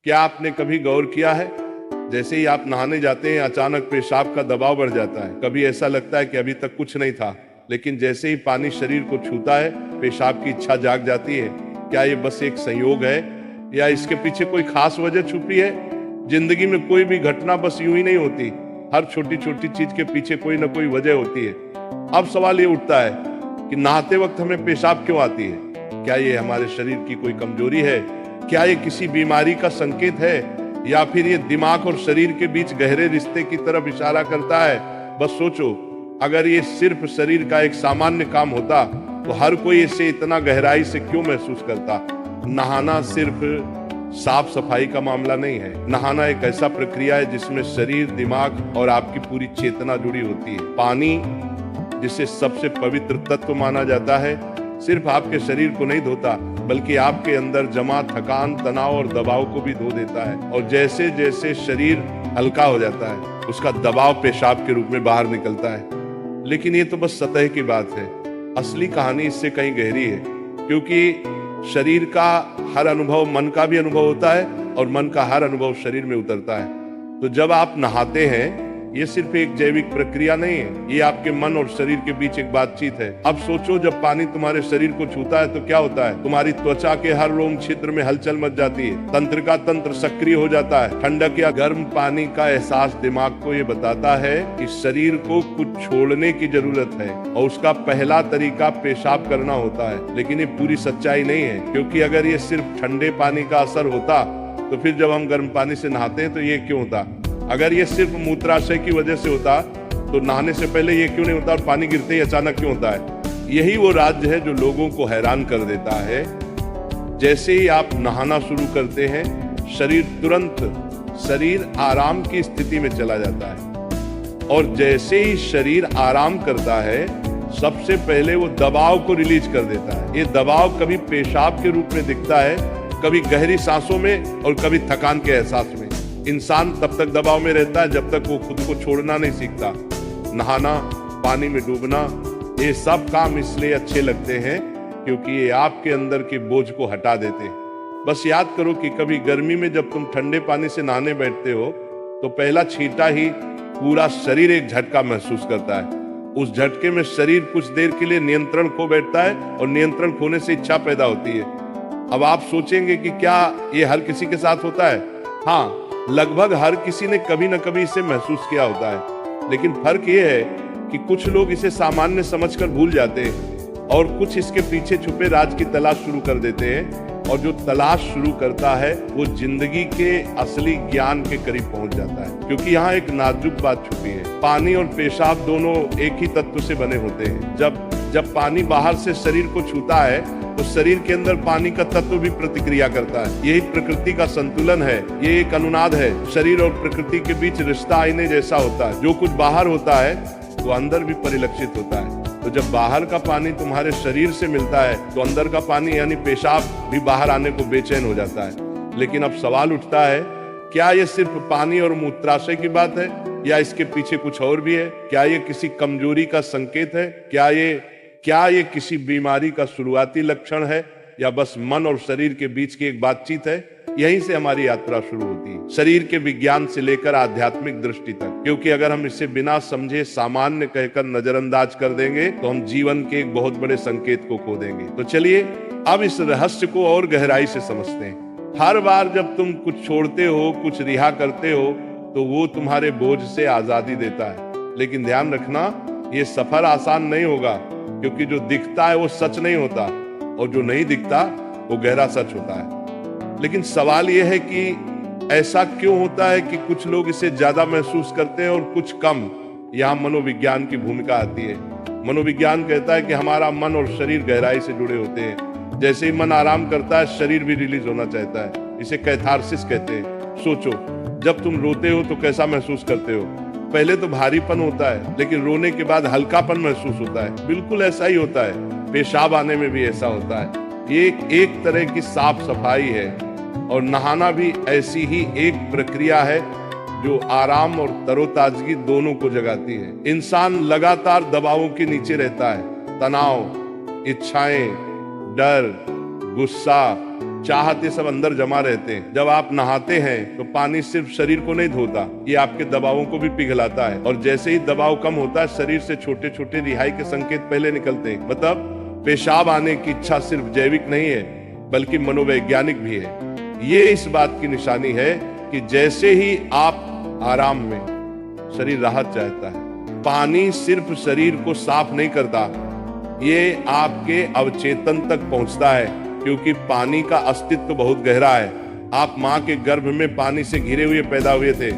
क्या आपने कभी गौर किया है, जैसे ही आप नहाने जाते हैं अचानक पेशाब का दबाव बढ़ जाता है। कभी ऐसा लगता है कि अभी तक कुछ नहीं था, लेकिन जैसे ही पानी शरीर को छूता है पेशाब की इच्छा जाग जाती है। क्या ये बस एक संयोग है या इसके पीछे कोई खास वजह छुपी है? जिंदगी में कोई भी घटना बस यूं ही नहीं होती, हर छोटी छोटी चीज के पीछे कोई ना कोई वजह होती है। अब सवाल ये उठता है कि नहाते वक्त हमें पेशाब क्यों आती है? क्या ये हमारे शरीर की कोई कमजोरी है? क्या ये किसी बीमारी का संकेत है, या फिर ये दिमाग और शरीर के बीच गहरे रिश्ते की तरफ इशारा करता है? बस सोचो, अगर ये सिर्फ शरीर का एक सामान्य काम होता तो हर कोई इसे इतना गहराई से क्यों महसूस करता? नहाना सिर्फ साफ सफाई का मामला नहीं है। नहाना एक ऐसा प्रक्रिया है जिसमें शरीर, दिमाग और आपकी पूरी चेतना जुड़ी होती है। पानी, जिसे सबसे पवित्र तत्व माना जाता है, सिर्फ आपके शरीर को नहीं धोता बल्कि आपके अंदर जमा थकान, तनाव और दबाव को भी धो देता है। और जैसे जैसे शरीर हल्का हो जाता है उसका दबाव पेशाब के रूप में बाहर निकलता है। लेकिन ये तो बस सतह की बात है, असली कहानी इससे कहीं गहरी है। क्योंकि शरीर का हर अनुभव मन का भी अनुभव होता है और मन का हर अनुभव शरीर में उतरता है। तो जब आप नहाते हैं ये सिर्फ एक जैविक प्रक्रिया नहीं है, ये आपके मन और शरीर के बीच एक बातचीत है। अब सोचो, जब पानी तुम्हारे शरीर को छूता है तो क्या होता है? तुम्हारी त्वचा के हर रोम छिद्र में हलचल मच जाती है, तंत्र का तंत्र सक्रिय हो जाता है। ठंडक या गर्म पानी का एहसास दिमाग को ये बताता है कि शरीर को कुछ छोड़ने की जरूरत है और उसका पहला तरीका पेशाब करना होता है। लेकिन ये पूरी सच्चाई नहीं है, क्योंकि अगर ये सिर्फ ठंडे पानी का असर होता तो फिर जब हम गर्म पानी से नहाते हैं तो ये क्यों होता? अगर ये सिर्फ मूत्राशय की वजह से होता तो नहाने से पहले ये क्यों नहीं होता और पानी गिरते ही अचानक क्यों होता है? यही वो राज्य है जो लोगों को हैरान कर देता है। जैसे ही आप नहाना शुरू करते हैं शरीर आराम की स्थिति में चला जाता है, और जैसे ही शरीर आराम करता है सबसे पहले वो दबाव को रिलीज कर देता है। ये दबाव कभी पेशाब के रूप में दिखता है, कभी गहरी सांसों में और कभी थकान के एहसास में। इंसान तब तक दबाव में रहता है जब तक वो खुद को छोड़ना नहीं सीखता। नहाना, पानी में डूबना, ये सब काम इसलिए अच्छे लगते हैं क्योंकि ये आपके अंदर के बोझ को हटा देते हैं। बस याद करो कि कभी गर्मी में जब तुम ठंडे पानी से नहाने बैठते हो तो पहला छींटा ही पूरा शरीर एक झटका महसूस करता है। उस झटके में शरीर कुछ देर के लिए नियंत्रण खो बैठता है और नियंत्रण खोने से इच्छा पैदा होती है। अब आप सोचेंगे कि क्या ये हर किसी के साथ होता है? हाँ, लगभग हर किसी ने कभी न कभी इसे महसूस किया होता है। लेकिन फर्क ये है कि कुछ लोग इसे सामान्य समझकर भूल जाते हैं और कुछ इसके पीछे छुपे राज की तलाश शुरू कर देते हैं। और जो तलाश शुरू करता है वो जिंदगी के असली ज्ञान के करीब पहुंच जाता है। क्योंकि यहाँ एक नाजुक बात छुपी है, पानी और पेशाब दोनों एक ही तत्व से बने होते हैं। जब पानी बाहर से शरीर को छूता है तो शरीर के अंदर पानी का तत्व भी प्रतिक्रिया करता है। यही प्रकृति का संतुलन है, ये एक अनुनाद है। शरीर और प्रकृति के बीच रिश्ता आईने जैसा होता है, जो कुछ बाहर होता है वो अंदर भी परिलक्षित होता है। तो जब बाहर का पानी तुम्हारे शरीर से मिलता है तो अंदर का पानी यानी पेशाब भी बाहर आने को बेचैन हो जाता है। लेकिन अब सवाल उठता है, क्या ये सिर्फ पानी और मूत्राशय की बात है या इसके पीछे कुछ और भी है? क्या ये किसी कमजोरी का संकेत है? क्या ये किसी बीमारी का शुरुआती लक्षण है, या बस मन और शरीर के बीच की एक बातचीत है? यहीं से हमारी यात्रा शुरू होती है, शरीर के विज्ञान से लेकर आध्यात्मिक दृष्टि तक। क्योंकि अगर हम इसे बिना समझे सामान्य कहकर नजरअंदाज कर देंगे तो हम जीवन के एक बहुत बड़े संकेत को खो देंगे। तो चलिए अब इस रहस्य को और गहराई से समझते हैं। हर बार जब तुम कुछ छोड़ते हो, कुछ रिहा करते हो, तो वो तुम्हारे बोझ से आजादी देता है। लेकिन ध्यान रखना, ये सफर आसान नहीं होगा, क्योंकि जो दिखता है वो सच नहीं होता और जो नहीं दिखता वो गहरा सच होता है। लेकिन सवाल यह है कि ऐसा क्यों होता है कि कुछ लोग इसे ज्यादा महसूस करते हैं और कुछ कम? यहाँ मनोविज्ञान की भूमिका आती है। मनोविज्ञान कहता है कि हमारा मन और शरीर गहराई से जुड़े होते हैं। जैसे ही मन आराम करता है शरीर भी रिलीज होना चाहता है। इसे कैथारसिस कहते हैं। सोचो, जब तुम रोते हो तो कैसा महसूस करते हो? पहले तो भारीपन होता है, लेकिन रोने के बाद हल्कापन महसूस होता है। बिल्कुल ऐसा ही होता है, पेशाब आने में भी ऐसा होता है। ये एक तरह की साफ सफाई है, और नहाना भी ऐसी ही एक प्रक्रिया है जो आराम और तरोताजगी दोनों को जगाती है। इंसान लगातार दबावों के नीचे रहता है, तनाव, इच्छाएं, डर, गुस्सा, चाहते सब अंदर जमा रहते हैं। जब आप नहाते हैं तो पानी सिर्फ शरीर को नहीं धोता, ये आपके दबावों को भी पिघलाता है। और जैसे ही दबाव कम होता है, शरीर से छोटे छोटे रिहाई के संकेत पहले निकलते हैं। मतलब पेशाब आने की इच्छा सिर्फ जैविक नहीं है, बल्कि मनोवैज्ञानिक भी है। ये इस बात की निशानी है कि जैसे ही आप आराम में, शरीर राहत चाहता है। पानी सिर्फ शरीर को साफ नहीं करता, ये आपके अवचेतन तक पहुंचता है, क्योंकि पानी का अस्तित्व बहुत गहरा है। आप माँ के गर्भ में पानी से घिरे हुए पैदा हुए थे।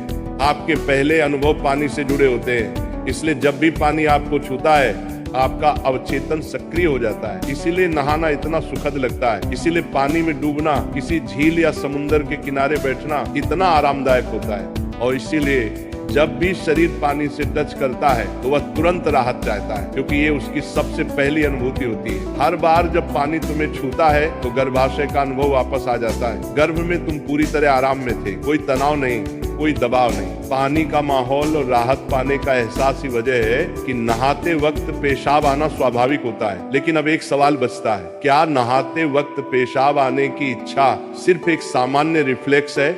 आपके पहले अनुभव पानी से जुड़े होते हैं, इसलिए जब भी पानी आपको छूता है, आपका अवचेतन सक्रिय हो जाता है। इसीलिए नहाना इतना सुखद लगता है। इसीलिए पानी में डूबना, किसी झील या समुद्र के किनारे बैठना इतना आरामदायक होता है। और इसीलिए जब भी शरीर पानी से टच करता है तो वह तुरंत राहत चाहता है, क्योंकि ये उसकी सबसे पहली अनुभूति होती है। हर बार जब पानी तुम्हें छूता है तो गर्भाशय का अनुभव वापस आ जाता है। गर्भ में तुम पूरी तरह आराम में थे, कोई तनाव नहीं, कोई दबाव नहीं। पानी का माहौल और राहत पाने का एहसास ही वजह है कि नहाते वक्त पेशाब आना स्वाभाविक होता है। लेकिन अब एक सवाल बचता है, क्या नहाते वक्त पेशाब आने की इच्छा सिर्फ एक सामान्य रिफ्लेक्स है,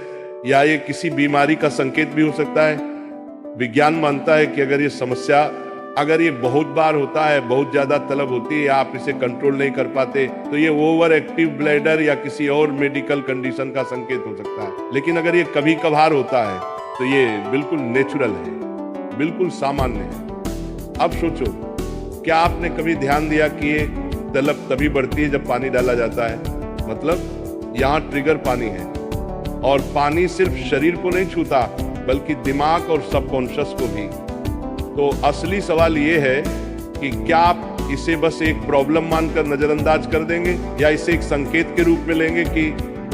या ये किसी बीमारी का संकेत भी हो सकता है? विज्ञान मानता है कि अगर ये बहुत बार होता है, बहुत ज्यादा तलब होती है, आप इसे कंट्रोल नहीं कर पाते, तो ये ओवर एक्टिव ब्लैडर या किसी और मेडिकल कंडीशन का संकेत हो सकता है। लेकिन अगर ये कभी कभार होता है तो ये बिल्कुल नेचुरल है, बिल्कुल सामान्य है। अब सोचो, क्या आपने कभी ध्यान दिया कि ये तलब तभी बढ़ती है जब पानी डाला जाता है? मतलब यहाँ ट्रिगर पानी है, और पानी सिर्फ शरीर को नहीं छूता, बल्कि दिमाग और सबकॉन्शियस को भी। तो असली सवाल ये है कि क्या आप इसे बस एक प्रॉब्लम मानकर नजरअंदाज कर देंगे, या इसे एक संकेत के रूप में लेंगे कि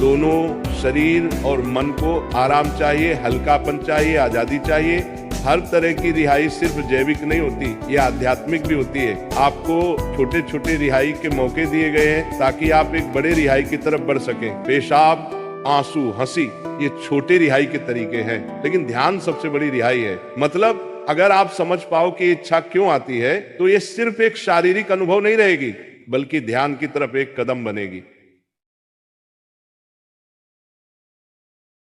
दोनों शरीर और मन को आराम चाहिए, हल्कापन चाहिए, आजादी चाहिए। हर तरह की रिहाई सिर्फ जैविक नहीं होती, ये आध्यात्मिक भी होती है। आपको छोटे छोटे रिहाई के मौके दिए गए हैं ताकि आप एक बड़े रिहाई की तरफ बढ़ सकें। पेशाब, आंसू, हंसी, ये छोटे रिहाई के तरीके हैं, लेकिन ध्यान सबसे बड़ी रिहाई है। मतलब अगर आप समझ पाओ कि इच्छा क्यों आती है, तो ये सिर्फ एक शारीरिक अनुभव नहीं रहेगी, बल्कि ध्यान की तरफ एक कदम बनेगी।